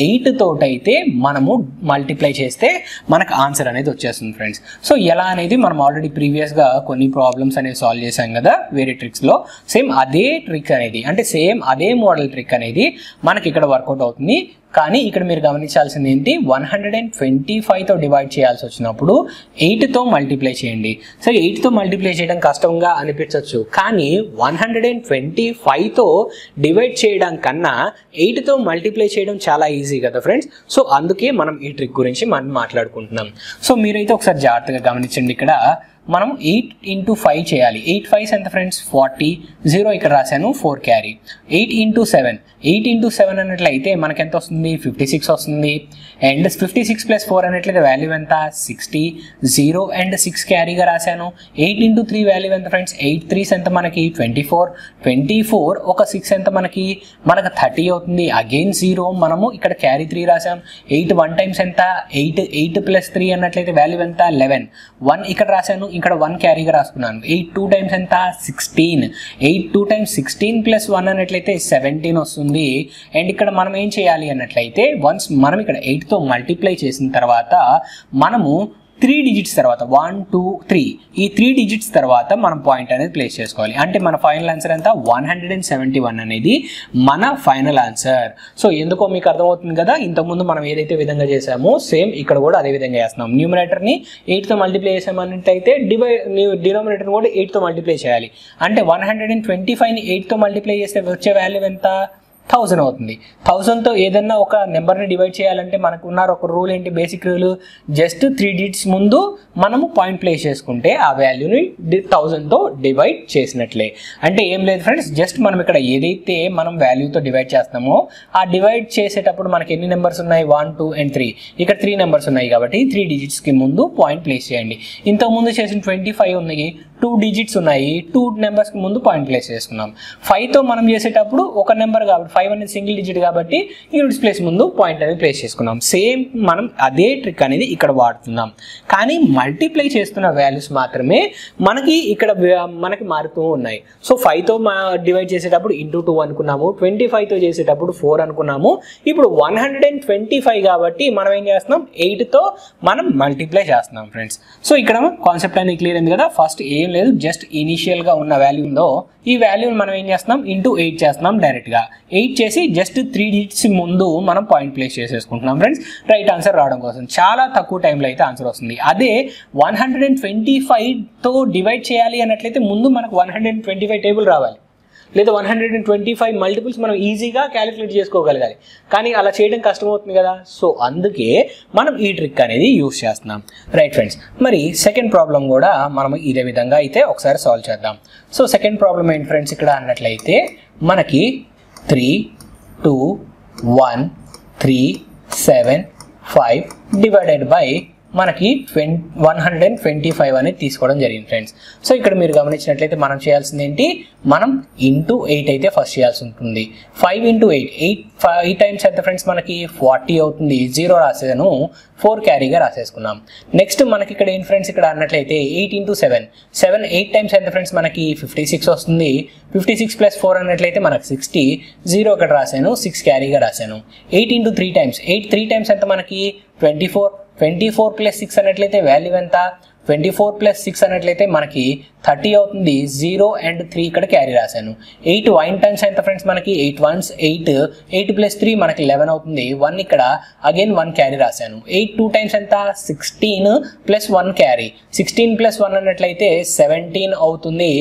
8 తోటైతే మనము మల్టిప్లై చేస్తే మనకు ఆన్సర్ అనేది వచ్చేస్తుంది ఫ్రెండ్స్. సో ఎలా అనేది మనం ఆల్రెడీ ప్రీవియస్గా కొన్ని ప్రాబ్లమ్స్ అనేవి సాల్వ్ చేసాం కదా వేరే ట్రిక్స్లో. సేమ్ అదే ట్రిక్ అనేది అంటే సేమ్ అదే మోడల్ ట్రిక్ అనేది మనకి ఇక్కడ వర్కౌట్ అవుతుంది. కానీ ఇక్కడ మీరు గమనించాల్సింది ఏంటి, 125తో డివైడ్ చేయాల్సి వచ్చినప్పుడు 8తో మల్టిప్లై చేయండి. సో 8తో మల్టిప్లై చేయడం కష్టంగా అనిపించవచ్చు, కానీ 125తో డివైడ్ చేయడం కన్నా 8తో మల్టిప్లై చేయడం చాలా ఈజీ కదా ఫ్రెండ్స్. సో అందుకే మనం ఈ ట్రిక్ గురించి మనం మాట్లాడుకుంటున్నాం. సో మీరైతే ఒకసారి జాగ్రత్తగా గమనించండి. ఇక్కడ మనం 8 into 5 చేయాలి. 8 5s ఎంత ఫ్రెండ్స్ 40, 0 ఇక్కడ రాశాను 4 క్యారీ. 8 into 7, 8 into 7 అన్నట్లయితే మనకి ఎంత వస్తుంది 56 వస్తుంది. అండ్ 56 plus 4 అన్నట్లయితే వాల్యూ ఎంత 60, 0 అండ్ 6 క్యారీగా రాశాను. 8 into 3 వాల్యూ ఎంత ఫ్రెండ్స్ 8 3s ఎంత మనకి 24, 24 ఒక 6 ఎంత మనకి 30 అవుతుంది. అగైన్ 0 మనము ఇక్కడ క్యారీ 3 రాసాం. 8 1 times ఎంత 8, 8 plus 3 అన్నట్లయితే వాల్యూ ఎంత 11, 1 ఇక్కడ రాశాను, ఇక్కడ 1 క్యారీగా రాసుకున్నాను. 8 2 times ఎంత 16, 8 2 times 16 plus 1 అన్నట్లయితే 17 వస్తుంది. అండ్ ఇక్కడ మనం ఏం చేయాలి అన్నట్లయితే వన్స్ మనం ఇక్కడ 8తో మల్టిప్లై చేసిన తర్వాత మనము 3 డిజిట్స్ తర్వాత 1 2 3 ఈ 3 డిజిట్స్ తర్వాత మనం పాయింట్ అనేది ప్లేస్ చేసుకోవాలి. అంటే మన ఫైనల్ ఆన్సర్ ఎంత 171 అనేది మన ఫైనల్ ఆన్సర్. సో ఎందుకో మీకు అర్థమవుతుంది కదా, ఇంతకుముందు మనం ఏదైతే విధంగా చేసామో సేమ్ ఇక్కడ కూడా అదే విధంగా చేస్తున్నాం. న్యూమరేటర్ని 8తో మల్టిప్లై చేసామన్నట్టయితే డినామినేటర్ని కూడా 8తో మల్టిప్లై చేయాలి. అంటే 125ని 8తో మల్టిప్లై చేస్తే వచ్చే వాల్యూ ఎంత 1000 అవుతుంది. 1000తో ఏదన్నా ఒక నెంబర్ని డివైడ్ చేయాలంటే మనకు ఉన్న ఒక రూల్ ఏంటి, బేసిక్ రూల్, జస్ట్ 3 డిజిట్స్ ముందు మనము పాయింట్ ప్లేస్ చేసుకుంటే ఆ వాల్యూని 1000తో డివైడ్ చేసినట్లే. అంటే ఏం లేదు ఫ్రెండ్స్, జస్ట్ మనం ఇక్కడ ఏదైతే మనం వాల్యూతో డివైడ్ చేస్తామో ఆ డివైడ్ చేసేటప్పుడు మనకి ఎన్ని నెంబర్స్ ఉన్నాయి 1 2 and 3, ఇక్కడ 3 నెంబర్స్ ఉన్నాయి కాబట్టి 3 డిజిట్స్కి ముందు పాయింట్ ప్లేస్ చేయండి. ఇంతకుముందు చేసిన 25 ఉన్నాయి, 2 డిజిట్స్ ఉన్నాయి, 2 నెంబర్స్కి ముందు పాయింట్ ప్లేస్ చేసుకున్నాం. 5తో మనం చేసేటప్పుడు ఒక నెంబర్ కాబట్టి 5 అనేది సింగిల్ డిజిట్ కాబట్టి యూనిట్స్ ప్లేస్ ముందు పాయింట్ అనేది ప్లేస్ చేసుకున్నాం. సేమ్ మనం అదే ట్రిక్ అనేది ఇక్కడ వాడుతున్నాం, కానీ మల్టిప్లై చేస్తున్న వాల్యూస్ మాత్రమే మనకి ఇక్కడ మనకి మారుతూ ఉన్నాయి. సో 5తో డివైడ్ చేసేటప్పుడు ఇంటూ 2 అనుకున్నాము, 25తో చేసేటప్పుడు 4 అనుకున్నాము. ఇప్పుడు 125 కాబట్టి మనం ఏం చేస్తున్నాం 8తో మనం మల్టిప్లై చేస్తున్నాం ఫ్రెండ్స్. సో ఇక్కడ కాన్సెప్ట్ అనేది క్లియర్ అయింది కదా. ఫస్ట్ ఏం లేదు, జస్ట్ ఇనిషియల్గా ఉన్న వాల్యూ ఉందో ఈ వాల్యూని మనం ఏం చేస్తున్నాం ఇంటూ 8 చేస్తున్నాం డైరెక్ట్గా. 8 చేసి జస్ట్ 3 డిజిట్స్ ముందు మనం పాయింట్ ప్లేస్ చేసేసుకుంటున్నాం ఫ్రెండ్స్, రైట్ ఆన్సర్ రావడం కోసం. చాలా తక్కువ టైంలో అయితే ఆన్సర్ వస్తుంది. అదే 125తో డివైడ్ చేయాలి అన్నట్లయితే ముందు మనకు 125 టేబుల్ రావాలి, లేదా 125 మల్టిపుల్స్ మనం ఈజీగా క్యాలిక్యులేట్ చేసుకోగలగాలి. కానీ అలా చేయడం కష్టమవుతుంది కదా. సో అందుకే మనం ఈ ట్రిక్ అనేది యూస్ చేస్తున్నాం. రైట్ ఫ్రెండ్స్, మరి సెకండ్ ప్రాబ్లం కూడా మనం ఇదే విధంగా అయితే ఒకసారి సాల్వ్ చేద్దాం. సో సెకండ్ ప్రాబ్లం ఏంటి ఫ్రెండ్స్ ఇక్కడ అన్నట్లయితే మనకి 3 2 1 3 7 5 డివైడెడ్ బై మనకి 125 అనేది తీసుకోవడం జరిగింది ఫ్రెండ్స్. సో ఇక్కడ మీరు గమనించినట్లయితే మనం చేయాల్సింది ఏంటి, మనం ఇంటూ 8 అయితే ఫస్ట్ చేయాల్సి ఉంటుంది. 5 into 8 5 టైమ్స్ ఎంత ఫ్రెండ్స్ మనకి 40 అవుతుంది. 0 రాసేను, 4 క్యారీగా రాసేసుకున్నాం. నెక్స్ట్ మనకి ఇక్కడ ఏం ఫ్రెండ్స్ ఇక్కడ అన్నట్లయితే 8 into 7 8 టైమ్స్ ఎంత ఫ్రెండ్స్ మనకి 56 వస్తుంది. 56 + 4 అన్నట్లయితే మనకి 60. 0 ఇక్కడ రాశాను, 6 క్యారీగా రాశాను. 8 into 3 టైమ్స్ 8 3 టైమ్స్ ఎంత మనకి 24. 24 + 6 అన్నట్లయితే వాల్యూ ఎంత, 24 + 6 అన్నట్లయితే మనకి 30 అవుతుంది. 0 and 3 ఇక్కడ క్యారీ రాశాను. 8 1 టైమ్స్ ఎంత ఫ్రెండ్స్ మనకి 8 ones 8 8 + 3 మనకి 11 అవుతుంది. 1 ఇక్కడ అగైన్ 1 క్యారీ రాశాను. 8 2 టైమ్స్ ఎంత 16 + 1 క్యారీ. 16 + 1 అన్నట్లయితే 17 అవుతుంది.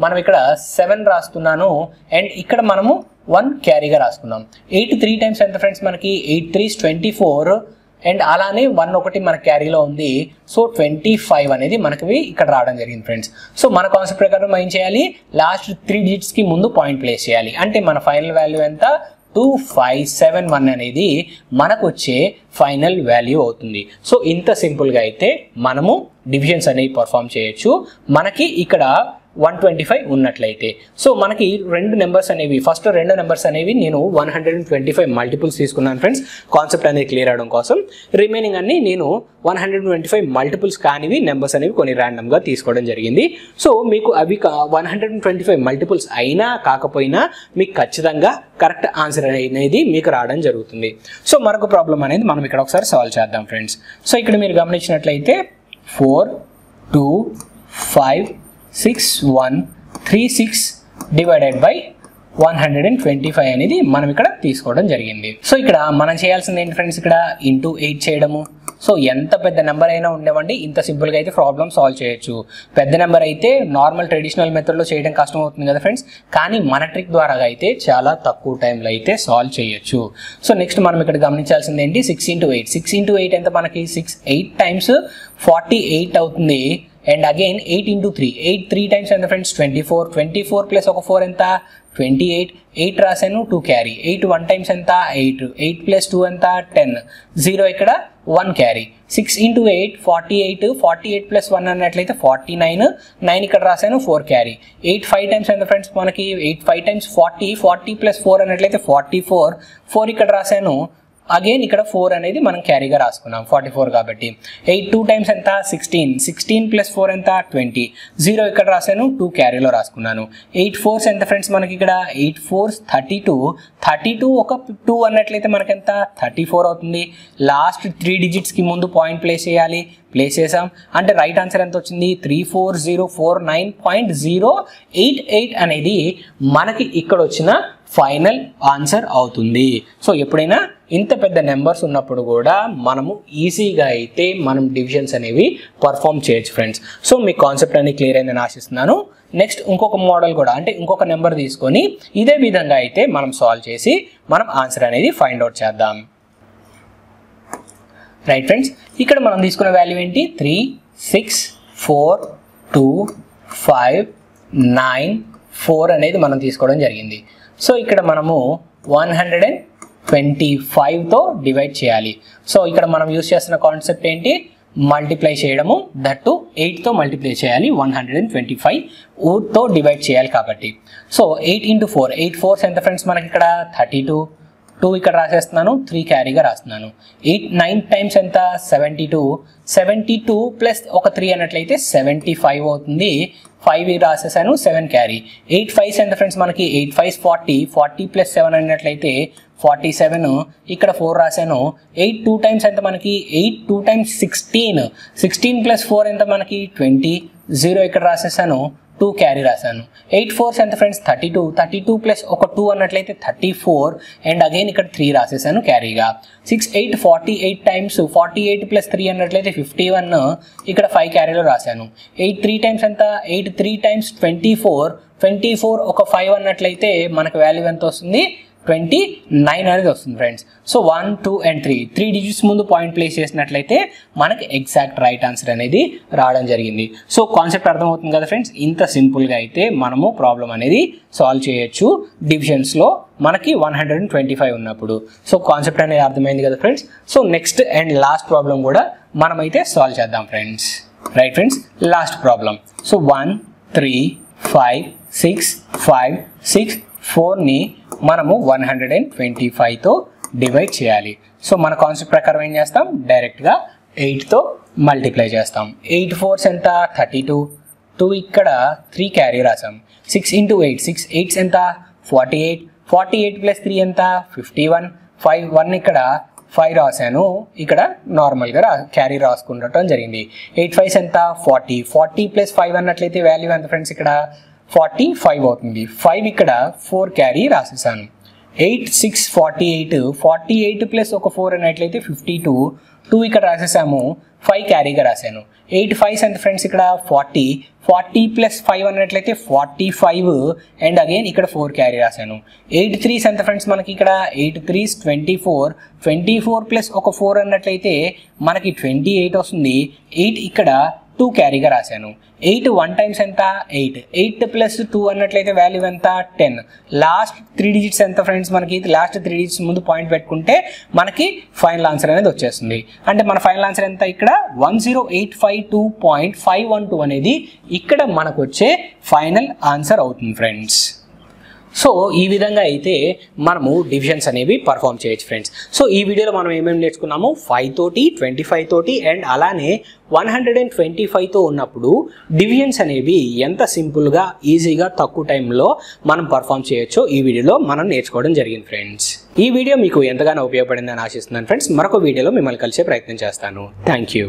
మనం ఇక్కడ 7 రాస్తున్నాను అండ్ ఇక్కడ మనము 1 క్యారీగా రాసుకున్నాం. 8 3 టైమ్స్ ఎంత ఫ్రెండ్స్ మనకి 8 3s 24 అండ్ అలానే 1 ఒకటి మన క్యారీలో ఉంది. సో 25 అనేది మనకి ఇక్కడ రావడం జరిగింది ఫ్రెండ్స్. సో మన కాన్సెప్ట్ ప్రకారం ఏం చేయాలి, లాస్ట్ 3 డిజిట్స్ కి ముందు పాయింట్ ప్లేస్ చేయాలి. అంటే మన ఫైనల్ వాల్యూ ఎంత 2571 అనేది మనకు వచ్చే ఫైనల్ వాల్యూ అవుతుంది. సో ఇంత సింపుల్గా అయితే మనము డివిజన్స్ అనేవి పర్ఫామ్ చేయొచ్చు. మనకి ఇక్కడ 125 ఉన్నట్లయితే. సో మనకి ఫస్ట్ రెండు నెంబర్స్ అనేవి నేను 125 మల్టిపుల్స్ తీసుకున్నాను ఫ్రెండ్స్, కాన్సెప్ట్ అనేది క్లియర్ అవడం కోసం. రిమైనింగ్ అన్ని నేను 125 మల్టిపుల్స్ కానివి నెంబర్స్ అనేవి కొన్ని ర్యాండమ్గా తీసుకోవడం జరిగింది. సో మీకు అవి 125 మల్టిపుల్స్ అయినా కాకపోయినా మీకు ఖచ్చితంగా కరెక్ట్ ఆన్సర్ అనేది మీకు రావడం జరుగుతుంది. సో మరొక ప్రాబ్లం అనేది మనం ఇక్కడ ఒకసారి సాల్వ్ చేద్దాం ఫ్రెండ్స్. సో ఇక్కడ మీరు గమనించినట్లయితే 4 2 5 6 1 3 6 డివైడెడ్ బై 125 అనేది మనం ఇక్కడ తీసుకోవడం జరిగింది. సో ఇక్కడ మనం చేయాల్సింది ఏంటి ఫ్రెండ్స్, ఇక్కడ ఇంటూ 8 చేయడము. సో ఎంత పెద్ద నెంబర్ అయినా ఉండేవండి, ఇంత సింపుల్గా అయితే ప్రాబ్లమ్ సాల్వ్ చేయొచ్చు. పెద్ద నెంబర్ అయితే నార్మల్ ట్రెడిషనల్ మెథడ్లో చేయడం కష్టం అవుతుంది కదా ఫ్రెండ్స్, కానీ మన ట్రిక్ ద్వారా అయితే చాలా తక్కువ టైంలో అయితే సాల్వ్ చేయొచ్చు. సో నెక్స్ట్ మనం ఇక్కడ గమనించాల్సింది ఏంటి, 6 into 8 6 into 8 ఎంత మనకి 8 టైమ్స్ 48 అవుతుంది. అండ్ అగైన్ 8 into 3 8 3 టైమ్స్ ఎంత ఫ్రెండ్స్ 24 + ఒక 4 ఎంత 28. 8 రాశాను, 2 క్యారీ. 8 1 టైమ్స్ ఎంత 8 + 2 ఎంత 10. 0 ఇక్కడ 1 క్యారీ. 6 into 8 48 + 1 అన్నట్లయితే 49. 9 ఇక్కడ రాశాను, 4 క్యారీ. 8 5 టైమ్స్ ఎంత ఫ్రెండ్స్ మనకి 8 5 టైమ్స్ 40 + 4 అన్నట్లయితే 44. 4 ఇక్కడ రాశాను, అగైన్ ఇక్కడ 4 అనేది మనం క్యారీగా రాసుకున్నాం 44 కాబట్టి. 8 2 టైమ్స్ ఎంత 16 + 4 ఎంత 20. 0 ఇక్కడ రాశాను, 2 క్యారీలో రాసుకున్నాను. 8 4s ఎంత ఫ్రెండ్స్ మనకి ఇక్కడ 8 4s 32 ఒక 2 అన్నట్లయితే మనకి ఎంత 34 అవుతుంది. లాస్ట్ 3 డిజిట్స్కి ముందు పాయింట్ ప్లేస్ చేయాలి. ప్లేస్ చేసాం అంటే రైట్ ఆన్సర్ ఎంత వచ్చింది 34049.088 అనేది మనకి ఇక్కడ వచ్చిన ఫైనల్ ఆన్సర్ అవుతుంది. సో ఎప్పుడైనా ఇంత పెద్ద నెంబర్స్ ఉన్నప్పుడు కూడా మనము ఈజీగా అయితే మనం డివిజన్స్ అనేవి పర్ఫామ్ చేయొచ్చు ఫ్రెండ్స్. సో మీ కాన్సెప్ట్ అనేది క్లియర్ అయిందని ఆశిస్తున్నాను. నెక్స్ట్ ఇంకొక మోడల్ కూడా అంటే ఇంకొక నెంబర్ తీసుకొని ఇదే విధంగా అయితే మనం సాల్వ్ చేసి మనం ఆన్సర్ అనేది ఫైండ్ అవుట్ చేద్దాం. రైట్ ఫ్రెండ్స్, ఇక్కడ మనం తీసుకున్న వాల్యూ ఏంటి 3 6 4 2 5 9 4 అనేది మనం తీసుకోవడం జరిగింది. సో ఇక్కడ మనము 125తో డివైడ్ చేయాలి. సో ఇక్కడ మనం యూస్ చేస్తున్న కాన్సెప్ట్ ఏంటి, మల్టిప్లై చేయడము, దట్టు 8తో మల్టిప్లై చేయాలి. 125తో డివైడ్ చేయాలి కాబట్టి. సో 8 into 4 8 4s ఎంత ఫ్రెండ్స్ మనకి ఇక్కడ 32. 2 ఇక్కడ రాసేస్తున్నాను, 3 క్యారీగా రాస్తున్నాను. 8 9 టైమ్స్ ఎంత 72 ప్లస్ ఒక 3 అన్నట్లయితే 75 అవుతుంది. 5 రాసేసాను, 7 క్యారీ. 8 5s ఎంత ఫ్రెండ్స్ మనకి 8 5s 40 + 7 అన్నట్లయితే 47. ఇక్కడ 4 రాశాను. 8 2 టైమ్స్ ఎంత మనకి 8 2 టైమ్స్ 16 + 4 ఎంత మనకి 20. 0 ఇక్కడ రాసేసాను, 2 క్యారీ రాశాను. 8 4s ఎంత ఫ్రెండ్స్ 32 ప్లస్ ఒక 2 అన్నట్లయితే 34. అండ్ అగైన్ ఇక్కడ 3 రాసేసాను క్యారీగా. 6 8 48 టైమ్స్ 48 + 3 అన్నట్లయితే 51. ఇక్కడ 5 క్యారీలో రాశాను. 8 3 టైమ్స్ ఎంత 8 3 టైమ్స్ 24 ఒక 5 అన్నట్లయితే మనకు వాల్యూ ఎంత వస్తుంది 29 అనేది వస్తుంది ఫ్రెండ్స్. సో 1, 2 and 3 డిజిట్స్ ముందు పాయింట్ ప్లేస్ చేసినట్లయితే మనకి ఎగ్జాక్ట్ రైట్ ఆన్సర్ అనేది రావడం జరిగింది. సో కాన్సెప్ట్ అర్థమవుతుంది కదా ఫ్రెండ్స్. ఇంత సింపుల్గా అయితే మనము ప్రాబ్లం అనేది సాల్వ్ చేయొచ్చు డివిజన్స్లో మనకి 125 ఉన్నప్పుడు. సో కాన్సెప్ట్ అనేది అర్థమైంది కదా friends. So next and last problem కూడా మనమైతే సాల్వ్ చేద్దాం friends. Right friends, last problem. So 1, 3, 5, 6, 5, 6, 4ని మనము 125తో డివైడ్ చేయాలి. సో మన కాన్సెప్ట్ ప్రకారం ఏం చేస్తాం, డైరెక్ట్గా 8తో మల్టిప్లై చేస్తాం. 8 4s ఎంత, 32. 2 ఇక్కడ 3 క్యారీ రాసాం. 6 × 8, 6 8s ఎంత, 48. 48 + 3 ఎంత, 51. 5 1 ఇక్కడ 5 రాశాను, ఇక్కడ నార్మల్గా క్యారీ రాసుకుంటడం జరిగింది. 8 5s ఎంత, 40. 40 + 5 అన్నట్లయితే వాల్యూ ఎంత ఫ్రెండ్స్, ఇక్కడ 45 అవుతుంది. 5 ఇక్కడ 4 క్యారీ రాసేసాను. 8 6 48. 48 + ఒక 4 అన్నట్లయితే 52. 2 ఇక్కడ రాసేసాము, 5 క్యారీగా రాశాను. 8 5s ఎంత ఫ్రెండ్స్, ఇక్కడ 40. 40 + 5 అన్నట్లయితే 45 అండ్ అగైన్ ఇక్కడ 4 క్యారీ రాశాను. 8 3s ఎంత ఫ్రెండ్స్, మనకి ఇక్కడ 8 3s 24. 24 + ఒక 4 అన్నట్లయితే మనకి 28 వస్తుంది. 8 ఇక్కడ 2 క్యారీగా రాశాను. 8 1 times ఎంత, 8. 8 + 2 అన్నట్లయితే వాల్యూ ఎంత, 10. లాస్ట్ 3 డిజిట్స్ ఎంత ఫ్రెండ్స్, మనకి లాస్ట్ 3 డిజిట్స్ ముందు పాయింట్ పెట్టుకుంటే మనకి ఫైనల్ ఆన్సర్ అనేది వచ్చేస్తుంది. అంటే మన ఫైనల్ ఆన్సర్ ఎంత, ఇక్కడ 10852.512 అనేది ఇక్కడ మనకు వచ్చే ఫైనల్ ఆన్సర్ అవుతుంది ఫ్రెండ్స్. సో ఈ విధంగా అయితే మనము డివిజన్స్ అనేవి పర్ఫామ్ చేయొచ్చు ఫ్రెండ్స్. సో ఈ వీడియోలో మనం ఏమేమి నేర్చుకున్నాము, 5 తోటి 25 తోటి అండ్ అలానే 125తో ఉన్నప్పుడు డివిజన్స్ అనేవి ఎంత సింపుల్గా ఈజీగా తక్కువ టైంలో మనం పర్ఫామ్ చేయొచ్చో ఈ వీడియోలో మనం నేర్చుకోవడం జరిగింది ఫ్రెండ్స్. ఈ వీడియో మీకు ఎంతగానో ఉపయోగపడిందని ఆశిస్తున్నాను ఫ్రెండ్స్. మరొక వీడియోలో మిమ్మల్ని కలిసే ప్రయత్నం చేస్తాను. Thank you.